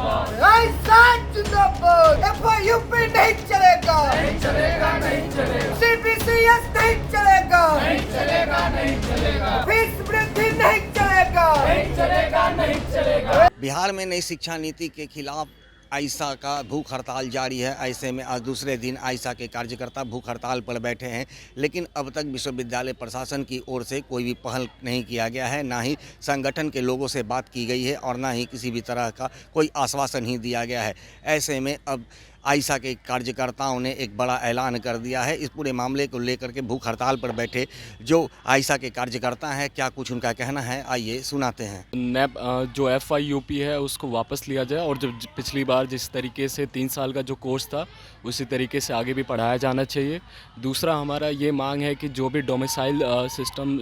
ऐसा जिंदाबाद। एफआईयूपी नहीं चलेगा, नहीं चलेगा, नहीं चलेगा, सीबीसीएस नहीं चलेगा, नहीं चलेगा, नहीं चलेगा, फीस वृद्धि नहीं चलेगा, नहीं चलेगा, नहीं चलेगा। बिहार में नई शिक्षा नीति के खिलाफ आइसा का भूख हड़ताल जारी है। ऐसे में आज दूसरे दिन आइसा के कार्यकर्ता भूख हड़ताल पर बैठे हैं, लेकिन अब तक विश्वविद्यालय प्रशासन की ओर से कोई भी पहल नहीं किया गया है, ना ही संगठन के लोगों से बात की गई है और ना ही किसी भी तरह का कोई आश्वासन ही दिया गया है। ऐसे में अब आइसा के कार्यकर्ताओं ने एक बड़ा ऐलान कर दिया है। इस पूरे मामले को लेकर के भूख हड़ताल पर बैठे जो आइसा के कार्यकर्ता हैं, क्या कुछ उनका कहना है, आइए सुनाते हैं। नैब जो एफआईयूपी है उसको वापस लिया जाए और जो पिछली बार जिस तरीके से 3 साल का जो कोर्स था उसी तरीके से आगे भी पढ़ाया जाना चाहिए। दूसरा हमारा ये मांग है कि जो भी डोमिसाइल सिस्टम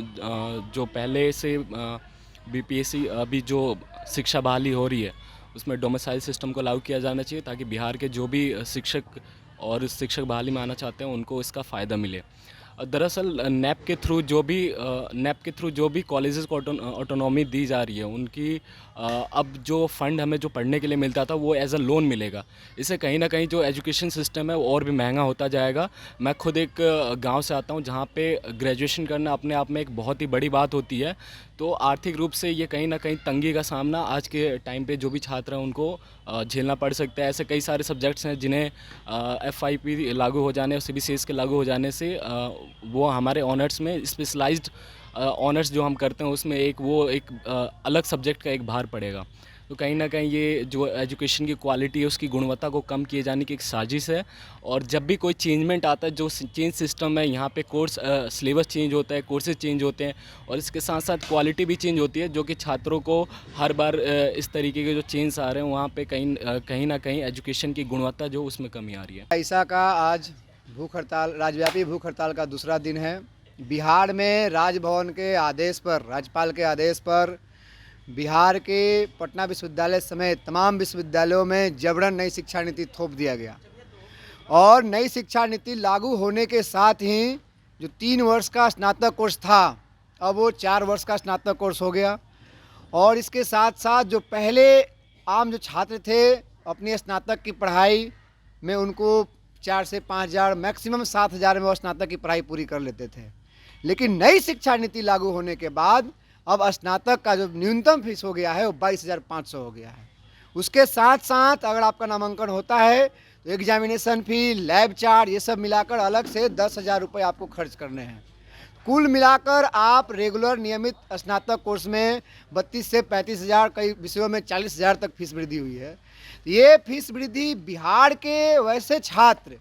जो पहले से बीपीएससी अभी जो शिक्षा बहाली हो रही है उसमें डोमिसाइल सिस्टम को लागू किया जाना चाहिए, ताकि बिहार के जो भी शिक्षक और शिक्षक बहाली में आना चाहते हैं उनको इसका फ़ायदा मिले। दरअसल नैप के थ्रू जो भी कॉलेजेस को ऑटोनॉमी दी जा रही है उनकी अब जो फ़ंड हमें जो पढ़ने के लिए मिलता था वो एज अ लोन मिलेगा। इससे कहीं ना कहीं जो एजुकेशन सिस्टम है वो और भी महंगा होता जाएगा। मैं खुद एक गांव से आता हूं जहां पे ग्रेजुएशन करना अपने आप में एक बहुत ही बड़ी बात होती है, तो आर्थिक रूप से ये कहीं ना कहीं तंगी का सामना आज के टाइम पे जो भी छात्र हैं उनको झेलना पड़ सकता है। ऐसे कई सारे सब्जेक्ट्स हैं जिन्हें एफआईपी लागू हो जाने और सीबीसीएस के लागू हो जाने से वो हमारे ऑनर्स में स्पेशलाइज्ड ऑनर्स जो हम करते हैं उसमें एक अलग सब्जेक्ट का एक भार पड़ेगा। तो कहीं ना कहीं ये जो एजुकेशन की क्वालिटी है उसकी गुणवत्ता को कम किए जाने की एक साजिश है। और जब भी कोई चेंजमेंट आता है, जो चेंज सिस्टम है यहाँ पे कोर्स सिलेबस चेंज होता है, कोर्सेज चेंज होते हैं और इसके साथ साथ क्वालिटी भी चेंज होती है, जो कि छात्रों को हर बार इस तरीके के जो चेंज आ रहे हैं वहाँ पे कहीं ना कहीं एजुकेशन की गुणवत्ता जो उसमें कमी आ रही है। आइसा का आज भूख हड़ताल, राज्यव्यापी भूख हड़ताल का दूसरा दिन है। बिहार में राजभवन के आदेश पर, राज्यपाल के आदेश पर बिहार के पटना विश्वविद्यालय समेत तमाम विश्वविद्यालयों में जबरन नई शिक्षा नीति थोप दिया गया और नई शिक्षा नीति लागू होने के साथ ही जो 3 वर्ष का स्नातक कोर्स था अब वो 4 वर्ष का स्नातक कोर्स हो गया। और इसके साथ साथ जो पहले आम जो छात्र थे अपनी स्नातक की पढ़ाई में उनको 4 से 5 हज़ार मैक्सिमम 7 हज़ार में वो स्नातक की पढ़ाई पूरी कर लेते थे, लेकिन नई शिक्षा नीति लागू होने के बाद अब स्नातक का जो न्यूनतम फीस हो गया है वो 22,500 हो गया है। उसके साथ साथ अगर आपका नामांकन होता है तो एग्जामिनेशन फ़ी, लैब चार्ज, ये सब मिलाकर अलग से 10,000 रुपये आपको खर्च करने हैं। कुल मिलाकर आप रेगुलर नियमित स्नातक कोर्स में 32 से 35 हज़ार, कई विषयों में 40 हज़ार तक फीस वृद्धि हुई है। ये फीस वृद्धि बिहार के वैसे छात्र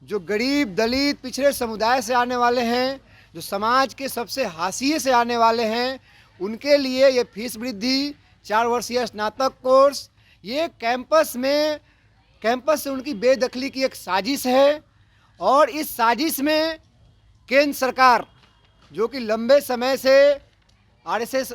जो गरीब, दलित, पिछड़े समुदाय से आने वाले हैं, जो समाज के सबसे हाशिए से आने वाले हैं, उनके लिए ये फीस वृद्धि, 4 वर्षीय स्नातक कोर्स, ये कैंपस से उनकी बेदखली की एक साजिश है। और इस साजिश में केंद्र सरकार जो कि लंबे समय से आरएसएस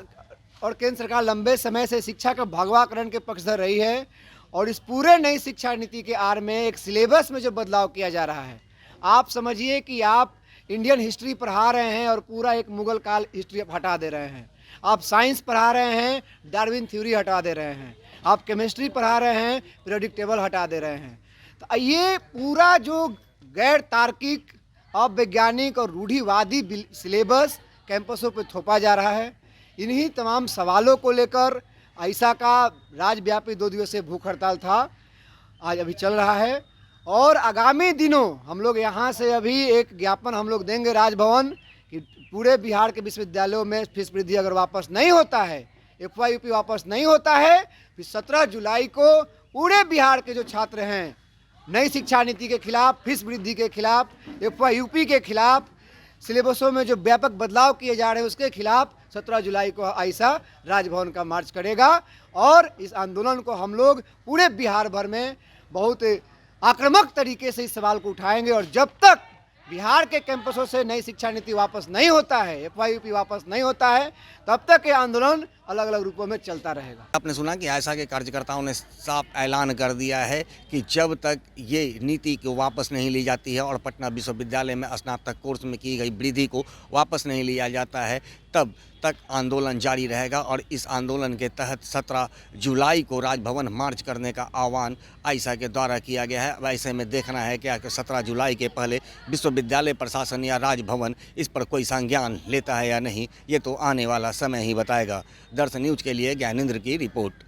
और केंद्र सरकार लंबे समय से शिक्षा का भगवाकरण के पक्षधर रही है और इस पूरे नई शिक्षा नीति के आड़ में एक सिलेबस में जो बदलाव किया जा रहा है, आप समझिए कि आप इंडियन हिस्ट्री पढ़ा रहे हैं और पूरा एक मुगल काल हिस्ट्री हटा दे रहे हैं। आप साइंस पढ़ा रहे हैं, डार्विन थ्योरी हटा दे रहे हैं। आप केमिस्ट्री पढ़ा रहे हैं, पीरियोडिक टेबल हटा दे रहे हैं। तो ये पूरा जो गैर तार्किक, अवैज्ञानिक और रूढ़िवादी सिलेबस कैंपसों पर थोपा जा रहा है। इन्हीं तमाम सवालों को लेकर आइसा का राज्यव्यापी 2 दिवसीय भूख हड़ताल था, आज अभी चल रहा है। और आगामी दिनों हम लोग यहाँ से अभी एक ज्ञापन हम लोग देंगे राजभवन कि पूरे बिहार के विश्वविद्यालयों में फीस वृद्धि अगर वापस नहीं होता है, एफआईयूपी वापस नहीं होता है, फिर 17 जुलाई को पूरे बिहार के जो छात्र हैं नई शिक्षा नीति के खिलाफ, फीस वृद्धि के खिलाफ, एफआईयूपी के खिलाफ, सिलेबसों में जो व्यापक बदलाव किए जा रहे हैं उसके खिलाफ 17 जुलाई को आइसा राजभवन का मार्च करेगा। और इस आंदोलन को हम लोग पूरे बिहार भर में बहुत आक्रामक तरीके से इस सवाल को उठाएंगे। और जब तक बिहार के कैंपसों से नई शिक्षा नीति वापस नहीं होता है, एफआईयूपी वापस नहीं होता है, तब तक ये आंदोलन अलग अलग रूपों में चलता रहेगा। आपने सुना कि आइसा के कार्यकर्ताओं ने साफ ऐलान कर दिया है कि जब तक ये नीति को वापस नहीं ली जाती है और पटना विश्वविद्यालय में स्नातक कोर्स में की गई वृद्धि को वापस नहीं लिया जाता है, तब तक आंदोलन जारी रहेगा और इस आंदोलन के तहत 17 जुलाई को राजभवन मार्च करने का आह्वान आइसा के द्वारा किया गया है। वैसे में देखना है कि 17 जुलाई के पहले विश्वविद्यालय प्रशासन या राजभवन इस पर कोई संज्ञान लेता है या नहीं, ये तो आने वाला समय ही बताएगा। दर्शन न्यूज के लिए ज्ञानेंद्र की रिपोर्ट।